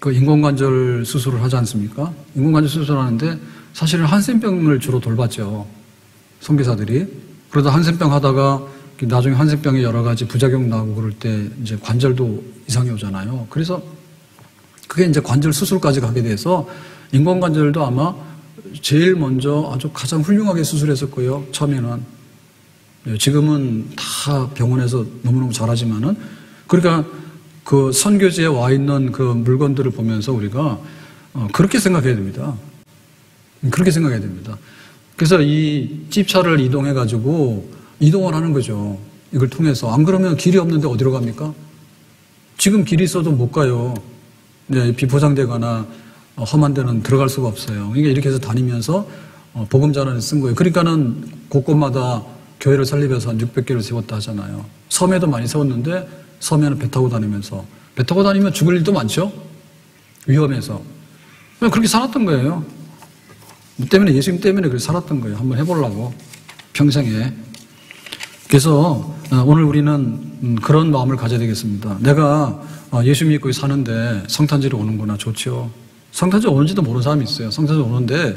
그 인공관절 수술을 하지 않습니까? 인공관절 수술하는데 사실은 한센병을 주로 돌봤죠. 선교사들이. 그러다 한센병 하다가 나중에 한센병에 여러 가지 부작용 나고 그럴 때 이제 관절도 이상이 오잖아요. 그래서 그게 이제 관절 수술까지 가게 돼서 인공관절도 아마 제일 먼저 아주 가장 훌륭하게 수술했을 거예요. 처음에는. 지금은 다 병원에서 너무너무 잘하지만은. 그러니까 그 선교지에 와 있는 그 물건들을 보면서 우리가 그렇게 생각해야 됩니다. 그렇게 생각해야 됩니다. 그래서 이 집차를 이동해가지고 이동을 하는 거죠. 이걸 통해서. 안 그러면 길이 없는데 어디로 갑니까? 지금 길이 있어도 못 가요. 네, 비포장되거나 험한 데는 들어갈 수가 없어요. 그러니까 이렇게 해서 다니면서 복음전환을 쓴 거예요. 그러니까는 곳곳마다 교회를 설립해서 한 600개를 세웠다 하잖아요. 섬에도 많이 세웠는데 섬에는 배 타고 다니면서. 배 타고 다니면 죽을 일도 많죠? 위험해서. 그렇게 살았던 거예요. 때문에, 예수님 때문에 그렇게 살았던 거예요. 한번 해보려고. 평생에. 그래서 오늘 우리는 그런 마음을 가져야 되겠습니다. 내가 예수 믿고 사는데 성탄절이 오는구나. 좋죠. 성탄절 오는지도 모르는 사람이 있어요. 성탄절 오는데,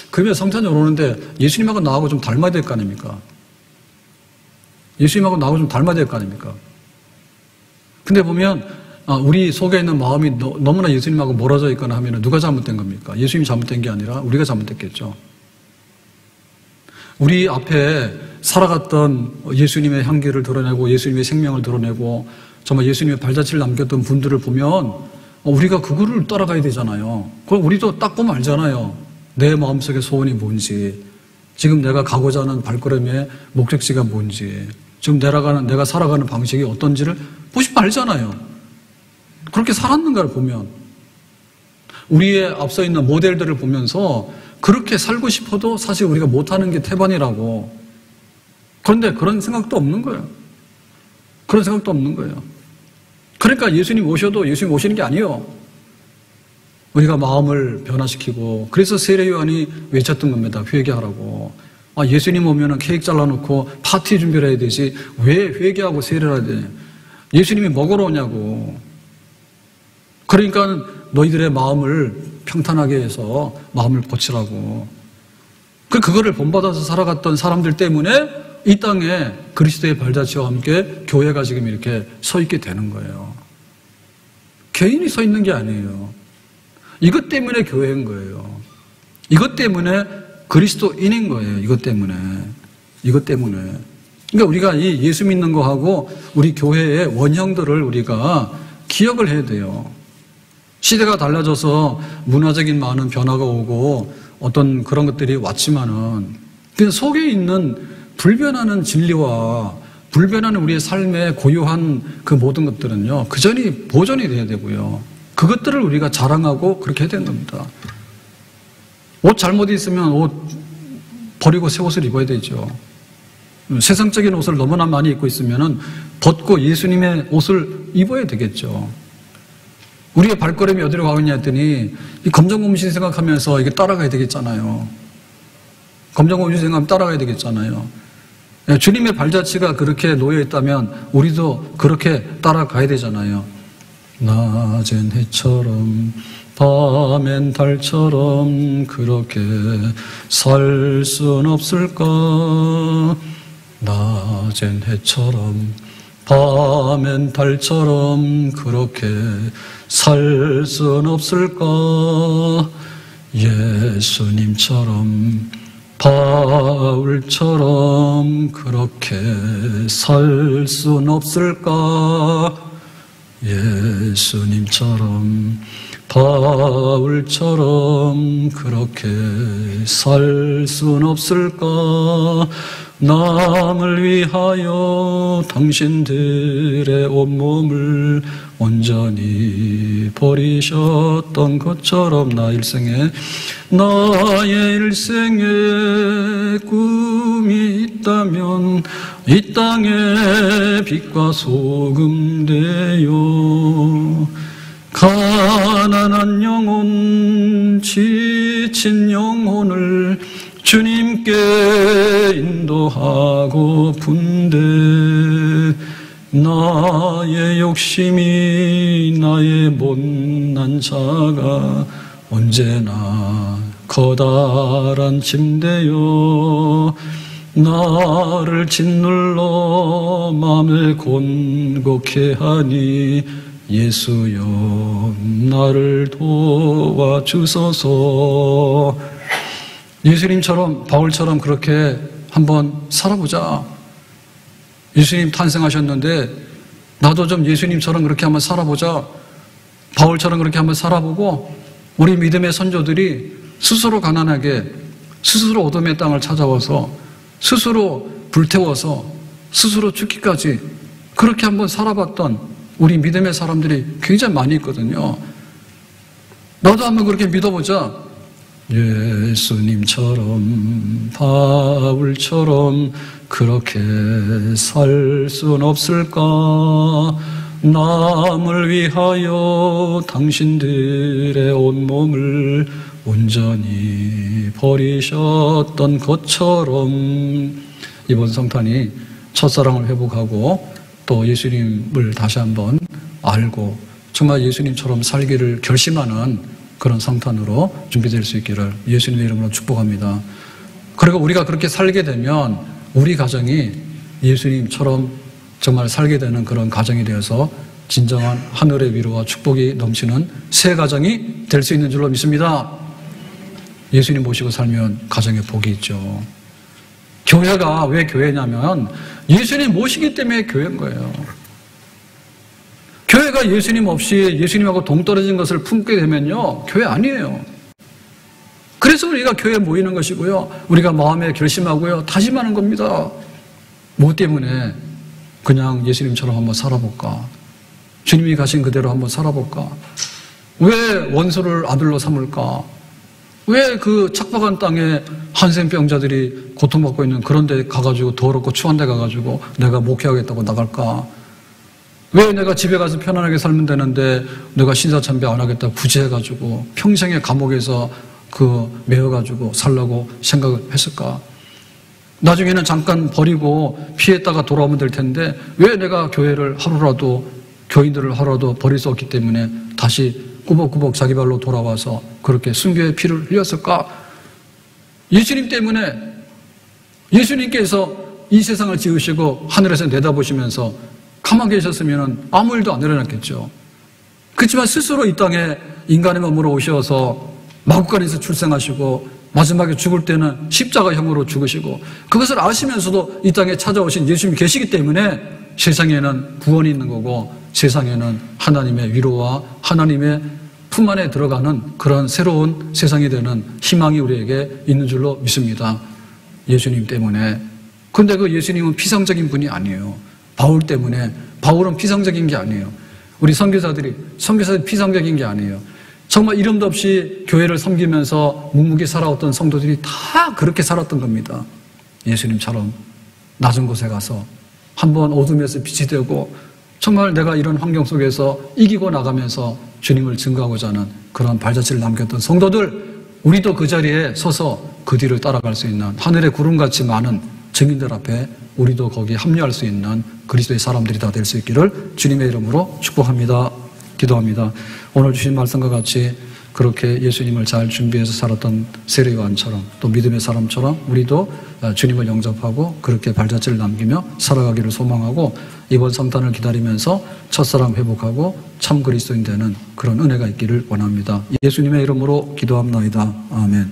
그러면 성탄절 오는데 예수님하고 나하고 좀 닮아야 될 거 아닙니까? 예수님하고 나하고 좀 닮아야 될 거 아닙니까? 근데 보면 우리 속에 있는 마음이 너무나 예수님하고 멀어져 있거나 하면 누가 잘못된 겁니까? 예수님이 잘못된 게 아니라 우리가 잘못됐겠죠. 우리 앞에 살아갔던 예수님의 향기를 드러내고 예수님의 생명을 드러내고 정말 예수님의 발자취를 남겼던 분들을 보면 우리가 그거를 따라가야 되잖아요. 그럼 우리도 딱 보면 알잖아요. 내 마음속의 소원이 뭔지, 지금 내가 가고자 하는 발걸음의 목적지가 뭔지, 지금 내가 살아가는 방식이 어떤지를 보시면 알잖아요. 그렇게 살았는가를 보면, 우리의 앞서 있는 모델들을 보면서 그렇게 살고 싶어도 사실 우리가 못하는 게 태반이라고. 그런데 그런 생각도 없는 거예요. 그런 생각도 없는 거예요. 그러니까 예수님 오셔도 예수님 오시는 게 아니에요. 우리가 마음을 변화시키고, 그래서 세례 요한이 외쳤던 겁니다. 회개하라고. 예수님 오면은 케이크 잘라놓고 파티 준비를 해야 되지 왜 회개하고 세례를 해야 되냐. 예수님이 먹으러 오냐고. 그러니까 너희들의 마음을 평탄하게 해서 마음을 고치라고. 그거를 본받아서 살아갔던 사람들 때문에 이 땅에 그리스도의 발자취와 함께 교회가 지금 이렇게 서 있게 되는 거예요. 개인이 서 있는 게 아니에요. 이것 때문에 교회인 거예요. 이것 때문에 그리스도인인 거예요. 이것 때문에. 그러니까 우리가 이 예수 믿는 거하고 우리 교회의 원형들을 우리가 기억을 해야 돼요. 시대가 달라져서 문화적인 많은 변화가 오고 어떤 그런 것들이 왔지만은 그 속에 있는 불변하는 진리와 불변하는 우리의 삶의 고유한 그 모든 것들은요, 그 전이 보존이 돼야 되고요. 그것들을 우리가 자랑하고 그렇게 해야 되는 겁니다. 옷 잘못 있으면 옷 버리고 새 옷을 입어야 되죠. 세상적인 옷을 너무나 많이 입고 있으면은 벗고 예수님의 옷을 입어야 되겠죠. 우리의 발걸음이 어디로 가고 있냐 했더니 이 검정고무신 생각하면서 이게 따라가야 되겠잖아요. 검정고무신 생각하면 따라가야 되겠잖아요. 주님의 발자취가 그렇게 놓여있다면 우리도 그렇게 따라가야 되잖아요. 낮엔 해처럼 밤엔 달처럼 그렇게 살 순 없을까. 낮엔 해처럼 밤엔 달처럼 그렇게 살 순 없을까. 예수님처럼 바울처럼 그렇게 살 순 없을까. 예수님처럼 바울처럼 그렇게 살 순 없을까. 남을 위하여 당신들의 온몸을 온전히 버리셨던 것처럼 나의 일생에 꿈이 있다면 이 땅에 빛과 소금 되어 가난한 영혼, 지친 영혼을 주님께 인도하고픈데 나의 욕심이 나의 못난 자가 언제나 커다란 침대여 나를 짓눌러 맘을 곤곡해 하니 예수여 나를 도와주소서. 예수님처럼 바울처럼 그렇게 한번 살아보자. 예수님 탄생하셨는데 나도 좀 예수님처럼 그렇게 한번 살아보자. 바울처럼 그렇게 한번 살아보고 우리 믿음의 선조들이 스스로 가난하게 스스로 어둠의 땅을 찾아와서 스스로 불태워서 스스로 죽기까지 그렇게 한번 살아봤던 우리 믿음의 사람들이 굉장히 많이 있거든요. 나도 한번 그렇게 믿어보자. 예수님처럼 바울처럼 그렇게 살 순 없을까? 남을 위하여 당신들의 온몸을 온전히 버리셨던 것처럼 이번 성탄이 첫사랑을 회복하고 또 예수님을 다시 한번 알고 정말 예수님처럼 살기를 결심하는 그런 성탄으로 준비될 수 있기를 예수님의 이름으로 축복합니다. 그리고 우리가 그렇게 살게 되면 우리 가정이 예수님처럼 정말 살게 되는 그런 가정이 되어서 진정한 하늘의 위로와 축복이 넘치는 새 가정이 될 수 있는 줄로 믿습니다. 예수님 모시고 살면 가정에 복이 있죠. 교회가 왜 교회냐면 예수님 모시기 때문에 교회인 거예요. 교회가 예수님 없이 예수님하고 동떨어진 것을 품게 되면요, 교회 아니에요. 그래서 우리가 교회에 모이는 것이고요, 우리가 마음에 결심하고요, 다짐하는 겁니다. 뭐 때문에? 그냥 예수님처럼 한번 살아볼까? 주님이 가신 그대로 한번 살아볼까? 왜 원수를 아들로 삼을까? 왜 그 척박한 땅에 한센병자들이 고통받고 있는 그런 데 가가지고 더럽고 추한 데 가가지고 내가 목회하겠다고 나갈까? 왜 내가 집에 가서 편안하게 살면 되는데 내가 신사참배 안 하겠다고 굳이 해가지고 평생의 감옥에서 매어가지고 살라고 생각을 했을까? 나중에는 잠깐 버리고 피했다가 돌아오면 될 텐데 왜 내가 교회를 하루라도 교인들을 하루라도 버릴 수 없기 때문에 다시 꾸벅꾸벅 자기 발로 돌아와서 그렇게 순교의 피를 흘렸을까? 예수님 때문에 예수님께서 이 세상을 지으시고 하늘에서 내다보시면서 가만히 계셨으면 아무 일도 안 일어났겠죠. 그렇지만 스스로 이 땅에 인간의 몸으로 오셔서 마구간에서 출생하시고 마지막에 죽을 때는 십자가형으로 죽으시고 그것을 아시면서도 이 땅에 찾아오신 예수님이 계시기 때문에 세상에는 구원이 있는 거고 세상에는 하나님의 위로와 하나님의 품 안에 들어가는 그런 새로운 세상이 되는 희망이 우리에게 있는 줄로 믿습니다. 예수님 때문에. 근데 그 예수님은 피상적인 분이 아니에요. 바울 때문에. 바울은 피상적인 게 아니에요. 우리 선교사들이 피상적인 게 아니에요. 정말 이름도 없이 교회를 섬기면서 묵묵히 살아왔던 성도들이 다 그렇게 살았던 겁니다. 예수님처럼 낮은 곳에 가서 한번 어둠에서 빛이 되고 정말 내가 이런 환경 속에서 이기고 나가면서 주님을 증거하고자 하는 그런 발자취를 남겼던 성도들, 우리도 그 자리에 서서 그 뒤를 따라갈 수 있는 하늘의 구름같이 많은 증인들 앞에 우리도 거기에 합류할 수 있는 그리스도의 사람들이 다 될 수 있기를 주님의 이름으로 축복합니다. 기도합니다. 오늘 주신 말씀과 같이 그렇게 예수님을 잘 준비해서 살았던 세례 요한처럼 또 믿음의 사람처럼 우리도 주님을 영접하고 그렇게 발자취를 남기며 살아가기를 소망하고 이번 성탄을 기다리면서 첫사랑 회복하고 참 그리스도인 되는 그런 은혜가 있기를 원합니다. 예수님의 이름으로 기도합나이다. 아멘.